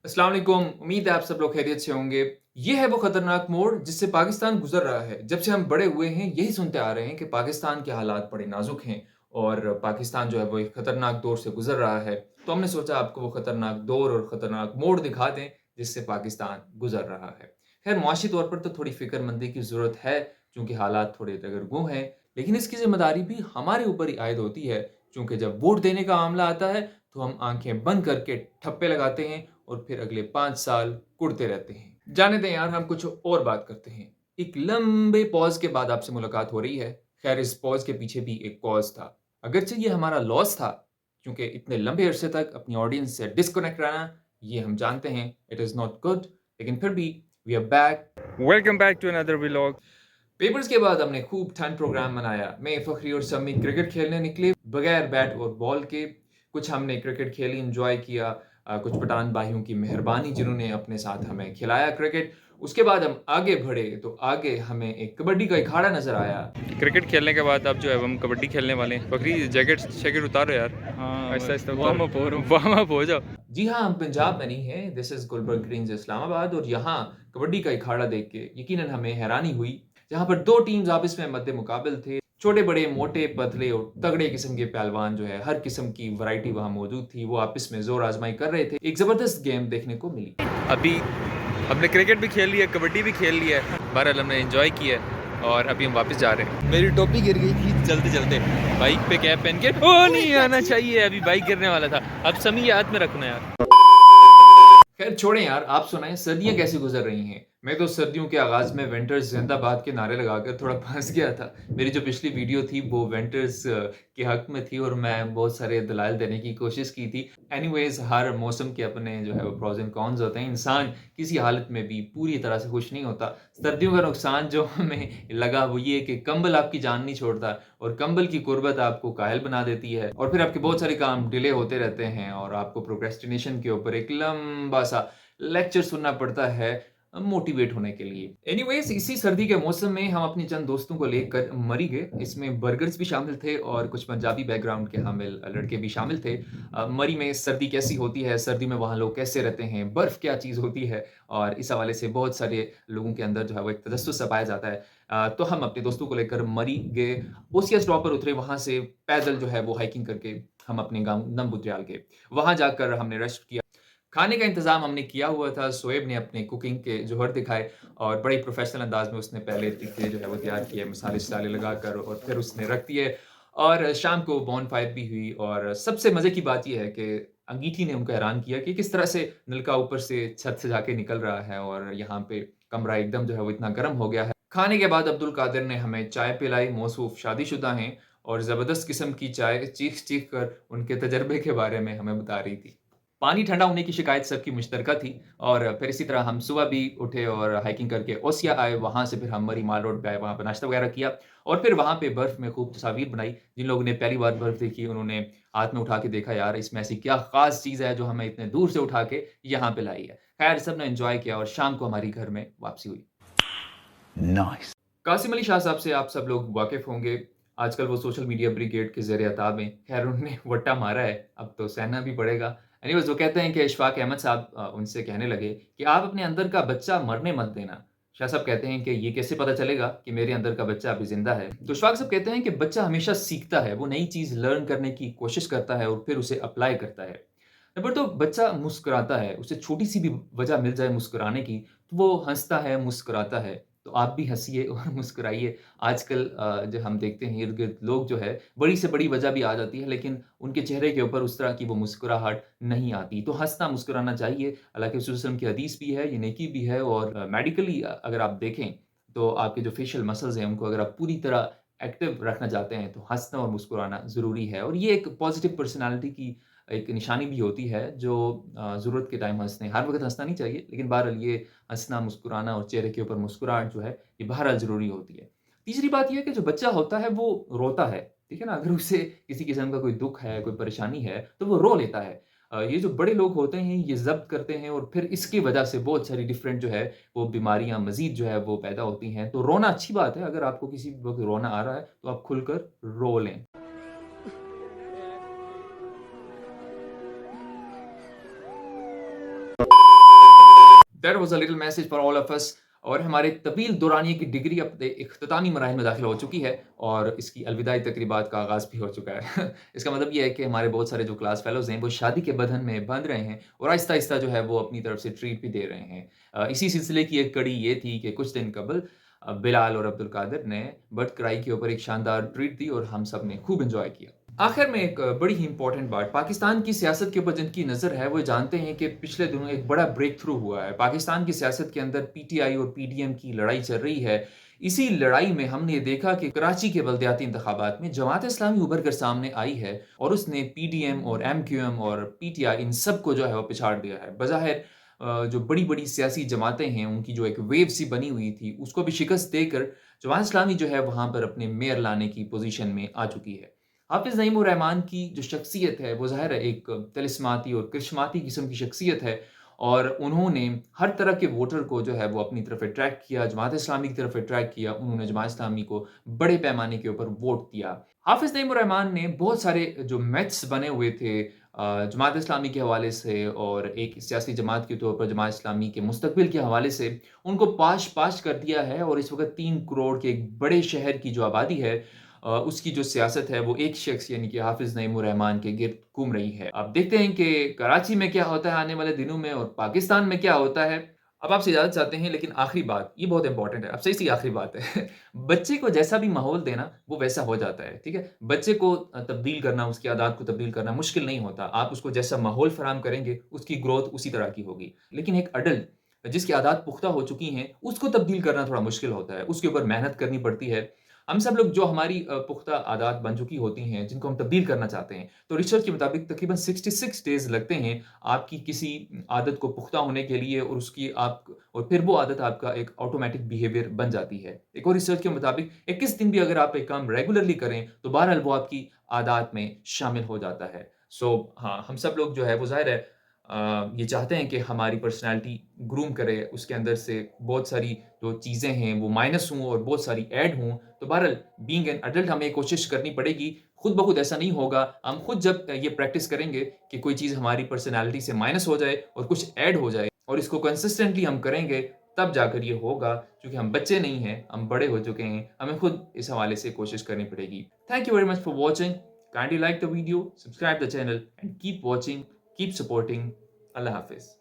अस्सलाम वालेकुम। उम्मीद है आप सब लोग खैरियत से होंगे। ये है वो खतरनाक मोड़ जिससे पाकिस्तान गुजर रहा है। जब से हम बड़े हुए हैं यही सुनते आ रहे हैं कि पाकिस्तान के हालात बड़े नाजुक हैं और पाकिस्तान जो है वो एक खतरनाक दौर से गुजर रहा है। तो हमने सोचा आपको वो खतरनाक दौर और खतरनाक मोड़ दिखा दें जिससे पाकिस्तान गुजर रहा है। खैर मुआशी तौर पर तो थोड़ी फ़िक्रमंदी की ज़रूरत है चूँकि हालात थोड़े दगरगूं हैं, लेकिन इसकी ज़िम्मेदारी भी हमारे ऊपर ही आयद होती है चूँकि जब वोट देने का मामला आता है तो हम आँखें बंद करके ठप्पे लगाते हैं और फिर अगले 5 साल कुढ़ते रहते हैं। जाने दें यार हम कुछ और बात करते हैं। एक लंबे पॉज़ के बाद आपसे मुलाकात हो रही है। ख़ैर इस पॉज़ के पीछे भी एक कॉज़ था। अगरचे ये हमारा लॉस था क्योंकि इतने लंबे अरसे तक अपनी ऑडियंस से डिस्कनेक्ट रहना ये हम जानते हैं इट इज़ नॉट गुड लेकिन फिर भी we are back. Welcome back to another vlog. Papers के बाद हमने खूब ठंड प्रोग्राम मनाया। मैं, फ़खरी और समी क्रिकेट खेलने निकले बगैर बैट और बॉल के। कुछ हमने क्रिकेट खेली, एन्जॉय किया। कुछ पठान भाइयों की मेहरबानी जिन्होंने अपने साथ हमें खिलाया क्रिकेट। उसके बाद हम आगे बढ़े तो आगे हमें एक कबड्डी का अखाड़ा नज़र आया। क्रिकेट खेलने के बाद अब जो है हम कबड्डी खेलने वाले हैं। फ़खरी जैकेट उतारो यार। हाँ, आहिस्ता-आहिस्ता वार्म उतारो। अप हो रहा हूँ। वार्म अप हो जाओ। जी हाँ, हम पंजाब में नहीं हैं। This is Gulberg Greens Islamabad और यहाँ कबड्डी का अखाड़ा देख के यकीनन हमें हैरानी हुई जहाँ पर 2 टीम्स आपस में मद्दे-मुकाबिल थे। छोटे-बड़े, मोटे, पतले और तगड़े किस्म के पहलवान जो है, हर किस्म की वैरायटी वहाँ मौजूद थी। वो आपस में ज़ोर आज़माई कर रहे थे। एक ज़बरदस्त गेम देखने को मिली। अभी हमने क्रिकेट भी खेल लिया, कबड्डी भी खेल लिया है। बहरहाल हमने एन्जॉय किया है और अभी हम वापस जा रहे हैं। मेरी टोपी गिर गई थी चलते-चलते। बाइक पे कैप पहन के नहीं आना चाहिए, अभी बाइक गिरने वाला था। अब समी याद में रखना यार। खैर छोड़ें यार, आप सुनाएं सर्दियाँ कैसी गुजर रही हैं? मैं तो सर्दियों के आगाज़ में विंटर्स ज़िंदाबाद के नारे लगाकर थोड़ा फँस गया था। मेरी जो पिछली वीडियो थी वो विंटर्स के हक़ में थी और मैं बहुत सारे दलाइल देने की कोशिश की थी। एनीवेज़ हर मौसम के अपने जो है वो प्रोज़ एंड कॉन्स होते हैं। इंसान किसी हालत में भी पूरी तरह से खुश नहीं होता। सर्दियों का नुकसान जो हमें लगा वो ये कि कंबल आपकी जान नहीं छोड़ता और कंबल की कुर्बत आपको कायल बना देती है और फिर आपके बहुत सारे काम डिले होते रहते हैं और आपको प्रोक्रेस्टिनेशन के ऊपर एक लंबा-सा लेक्चर सुनना पड़ता है मोटिवेट होने के लिए। एनीवेज़ इसी सर्दी के मौसम में हम अपने चंद दोस्तों को लेकर मरी गए। इसमें बर्गर्स भी शामिल थे और कुछ पंजाबी बैकग्राउंड के हामिल लड़के भी शामिल थे। मरी में सर्दी कैसी होती है, सर्दी में वहाँ लोग कैसे रहते हैं, बर्फ़ क्या चीज़ होती है और इस हवाले से बहुत सारे लोगों के अंदर जो है वो एक तजस्सुस सा पाया जाता है। तो हम अपने दोस्तों को लेकर मरी गए। ओसिया स्टॉप पर उतरे, वहाँ से पैदल जो है वो हाइकिंग करके हम अपने गाँव नमबुद्याल गए। वहाँ जाकर हमने रेस्ट किया। खाने का इंतज़ाम हमने किया हुआ था, शोएब ने अपने कुकिंग के जोहर दिखाए और बड़े प्रोफ़ेशनल अंदाज़ में उसने पहले टिक्के जो है वो तैयार किए, मसाले-वसाले लगाकर और फिर उसने रख दिए और शाम को बॉनफायर भी हुई और सबसे मज़े की बात ये है कि अंगीठी ने हमको हैरान किया कि किस तरह से नलका ऊपर से छत से जाके निकल रहा है और यहाँ पे कमरा एकदम जो है वो इतना गर्म हो गया है। खाने के बाद अब्दुल कादिर ने हमें चाय पिलाई, मौसूफ़ शादीशुदा हैं और ज़बरदस्त किस्म की चाय चीख-चीख कर उनके तजर्बे के बारे में हमें बता रही थी। पानी ठंडा होने की शिकायत सबकी मुश्तरका थी और फिर इसी तरह हम सुबह भी उठे और हाइकिंग करके ओसिया आए, वहाँ से फिर हम मरी माल रोड पे आए, वहाँ पे नाश्ता वगैरह किया और फिर वहाँ पे बर्फ़ में खूब तस्वीर बनाई। जिन लोगों ने पहली बार बर्फ़ देखी, उन्होंने हाथ में उठा के देखा, यार इसमें ऐसी क्या ख़ास चीज़ है जो हमें इतने दूर से उठा के यहाँ पे लाई है। खैर सबने एन्जॉय किया और शाम को हमारी घर में वापसी हुई। नाइस। कासिम अली शाह साहब से आप सब लोग वाकिफ़ होंगे। आजकल वो सोशल मीडिया ब्रिगेड के ज़ेर-ए-ताब हैं। ख़ैर उन्होंने वट्टा मारा है, अब तो सहना भी पड़ेगा। एनीवेज़ वो कहते हैं कि इशफ़ाक़ अहमद साहब उनसे कहने लगे कि आप अपने अंदर का बच्चा मरने मत देना। शाह साहब कहते हैं कि ये कैसे पता चलेगा कि मेरे अंदर का बच्चा अभी ज़िंदा है? तो इशफ़ाक़ साहब कहते हैं कि बच्चा हमेशा सीखता है, वो नई चीज़ लर्न करने की कोशिश करता है और फिर उसे अप्लाई करता है। नंबर 2 बच्चा मुस्कुराता है, उसे छोटी-सी भी वजह मिल जाए मुस्कुराने की, तो वो हँसता है, मुस्कुराता है। तो आप भी हँसिए और मुस्कुराइए। आजकल जो हम देखते हैं इर्द-गिर्द लोग जो है, बड़ी से बड़ी वजह भी आ जाती है, लेकिन उनके चेहरे के ऊपर उस तरह की वो मुस्कुराहट नहीं आती। तो हँसना, मुस्कुराना चाहिए। हालाँकि रसूल सल्लल्लाहु अलैहि वसल्लम की हदीस भी है, ये नेकी भी है और मेडिकली अगर आप देखें, तो आपके जो फेशियल मसल्स हैं, उनको अगर आप पूरी तरह एक्टिव रखना चाहते हैं, तो हँसना और मुस्कुराना ज़रूरी है और ये एक पॉज़िटिव पर्सनैलिटी की एक निशानी भी होती है जो ज़रूरत के टाइम हँसने हर वक़्त हँसना नहीं चाहिए, लेकिन बहरहाल ये हँसना, मुस्कुराना और चेहरे के ऊपर मुस्कुराहट जो है, ये बहरहाल ज़रूरी होती है। तीसरी बात ये है कि जो बच्चा होता है वो रोता है, ठीक है ना? अगर उसे किसी किस्म का कोई दुःख है, कोई परेशानी है, तो वो रो लेता है। ये जो बड़े लोग होते हैं ये ज़ब्त करते हैं और फिर इसकी वजह से बहुत सारी डिफ़रेंट जो है वो बीमारियाँ मज़ीद जो है वो पैदा होती हैं। तो रोना अच्छी बात है, अगर आपको किसी वक़्त रोना आ रहा है, तो आप खुलकर रो लें। That was a little message for all of us और हमारे तवील दौरानिए की डिग्री अपने इख्तितामी मराहिल में दाखिल हो चुकी है और इसकी अलविदाई तकरीबात का आगाज़ भी हो चुका है। इसका मतलब ये है कि हमारे बहुत सारे जो क्लास फेलोज़ हैं, वो शादी के बंधन में बंध रहे हैं और आहिस्ता-आहिस्ता जो है वो अपनी तरफ से ट्रीट भी दे रहे हैं। इसी सिलसिले की एक कड़ी ये थी कि कुछ दिन कबल बिलाल और अब्दुल कादिर ने बर्थ कराई के ऊपर एक शानदार ट्रीट दी और हम सब ने खूब एन्जॉय किया। आखिर में एक बड़ी ही इम्पोर्टेंट बात, पाकिस्तान की सियासत के ऊपर जिनकी नज़र है, वो जानते हैं कि पिछले दिनों एक बड़ा ब्रेक थ्रू हुआ है। पाकिस्तान की सियासत के अंदर पीटीआई और पीडीएम की लड़ाई चल रही है। इसी लड़ाई में हमने ये देखा कि कराची के बल्दियाती इंतखाबात में जमात-ए-इस्लामी उभर कर सामने आई है और उसने पीडीएम और एमक्यूएम और पीटीआई इन सबको जो है वो पिछाड़ दिया है। बज़ाहिर जो बड़ी-बड़ी सियासी जमातें हैं, उनकी जो एक वेव सी बनी हुई थी, उसको भी शिकस्त देकर जमात-ए-इस्लामी जो है वहाँ पर अपने मेयर लाने की पोज़ीशन में आ चुकी है। हाफ़िज़ नईम उर रहमान की जो शख्सियत है, वो ज़ाहिर है एक तिलिस्माती और करिश्माती किस्म की शख्सियत है और उन्होंने हर तरह के वोटर को जो है वो अपनी तरफ अट्रैक्ट किया, जमात-ए-इस्लामी की तरफ अट्रैक्ट किया। उन्होंने जमात-ए-इस्लामी को बड़े पैमाने के ऊपर वोट दिया। हाफ़िज़ नईम उर रहमान ने बहुत सारे जो मिथ्स बने हुए थे जमात-ए-इस्लामी के हवाले से और एक सियासी जमात के तौर पर जमात-ए-इस्लामी के मुस्तकबिल के हवाले से, उनको पाश-पाश कर दिया है और इस वक़्त 3 करोड़ के एक बड़े शहर की जो आबादी है उसकी जो सियासत है वो एक शख्स यानी कि हाफ़िज़ नईम उर रहमान के गिर्द घूम रही है। अब देखते हैं कि कराची में क्या होता है आने वाले दिनों में और पाकिस्तान में क्या होता है। अब आपसे इजाज़त चाहते हैं लेकिन आखिरी बात, ये बहुत इम्पोर्टेंट है, अब सही-सही आखिरी बात है। बच्चे को जैसा भी माहौल देना, वो वैसा हो जाता है, ठीक है? बच्चे को तब्दील करना, उसकी आदत को तब्दील करना मुश्किल नहीं होता। आप उसको जैसा माहौल फ़राहम करेंगे, उसकी ग्रोथ उसी तरह की होगी। लेकिन एक अडल्ट जिसकी आदत पुख्ता हो चुकी हैं, उसको तब्दील करना थोड़ा मुश्किल होता है। उसके ऊपर मेहनत करनी पड़ती है। हम सब लोग जो हमारी पुख्ता आदत बन चुकी होती हैं, जिनको हम तब्दील करना चाहते हैं, तो रिसर्च के मुताबिक तकरीबन 66 डेज़ लगते हैं आपकी किसी आदत को पुख्ता होने के लिए और उसकी आप और फिर वो आदत आपका एक ऑटोमैटिक बिहेवियर बन जाती है। एक और रिसर्च के मुताबिक 21 दिन भी अगर आप एक काम रेगुलरली करें, तो बहरहाल वो आपकी आदत में शामिल हो जाता है। हाँ, हम सब लोग जो है वो ज़ाहिर है ये चाहते हैं कि हमारी पर्सनैलिटी ग्रूम करे, उसके अंदर से बहुत सारी जो चीज़ें हैं वो माइनस हों और बहुत सारी ऐड हों। तो बहरहाल बीइंग एन एडल्ट हमें कोशिश करनी पड़ेगी। खुद ब खुद ऐसा नहीं होगा। हम खुद जब ये प्रैक्टिस करेंगे कि कोई चीज़ हमारी पर्सनैलिटी से माइनस हो जाए और कुछ ऐड हो जाए और इसको कंसिस्टेंटली हम करेंगे, तब जाकर ये होगा। क्योंकि हम बच्चे नहीं हैं, हम बड़े हो चुके हैं। हमें खुद इस हवाले से कोशिश करनी पड़ेगी। Thank you very much for watching. Kindly like the video, subscribe the channel and keep watching, keep supporting. अल्लाह हाफ़िज़।